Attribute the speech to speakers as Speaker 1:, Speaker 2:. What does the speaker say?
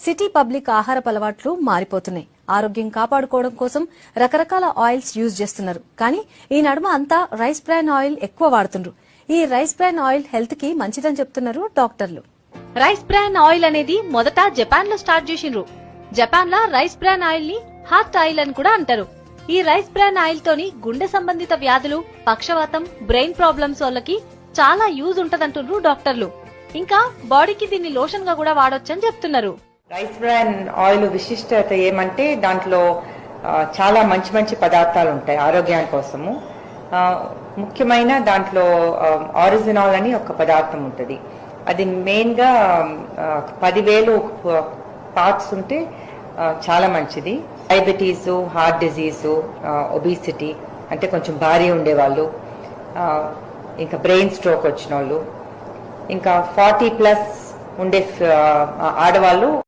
Speaker 1: City public ఆహారపు అలవాట్లు మారిపోతున్నాయి. ఆరోగ్యం కాపాడుకోవడం కోసం రకరకాల ఆయిల్స్ యూజ్ చేస్తున్నారు. కానీ ఈ నడుమ అంతా రైస్ బ్రాన్ ఆయిల్ ఎక్కువ వాడుతుండ్రు. ఈ రైస్ బ్రాన్ ఆయిల్ హెల్త్ కి మంచిదని చెప్తున్నారు డాక్టర్లు.
Speaker 2: రైస్ బ్రాన్ ఆయిల్ అనేది మొదట జపాన్ లో స్టార్ట్ చేసిండ్రు. జపాన్ లా రైస్ బ్రాన్ ఆయిల్ ని హార్ట్ ఆయిల్ అని కూడా అంటారు. ఈ రైస్ బ్రాన్ ఆయిల్ తోని గుండె సంబంధిత వ్యాధులు, పక్షవాతం, బ్రెయిన్ ప్రాబ్లమ్స్ వాళ్ళకి చాలా యూజ్ ఉంటదంటున్నారు డాక్టర్లు. ఇంకా బాడీకి దీన్ని లోషన్ గా కూడా వాడొచ్చని చెప్తున్నారు.
Speaker 3: రైస్ బ్రాన్ ఆయిల్ విశిష్టత ఏమంటే దాంట్లో చాలా మంచి మంచి పదార్థాలు ఉంటాయి ఆరోగ్యం కోసము. ముఖ్యమైన దాంట్లో ఆరిజినాల్ అని ఒక పదార్థం ఉంటుంది. అది మెయిన్ గా 10,000 పార్ట్స్ ఉంటే చాలా మంచిది. డయాబెటీస్, హార్ట్ డిజీజ్, ఒబిసిటీ అంటే కొంచెం భారీ ఉండేవాళ్ళు, ఇంకా బ్రెయిన్ స్ట్రోక్ వచ్చిన వాళ్ళు, ఇంకా 40+ ఉండే ఆడవాళ్ళు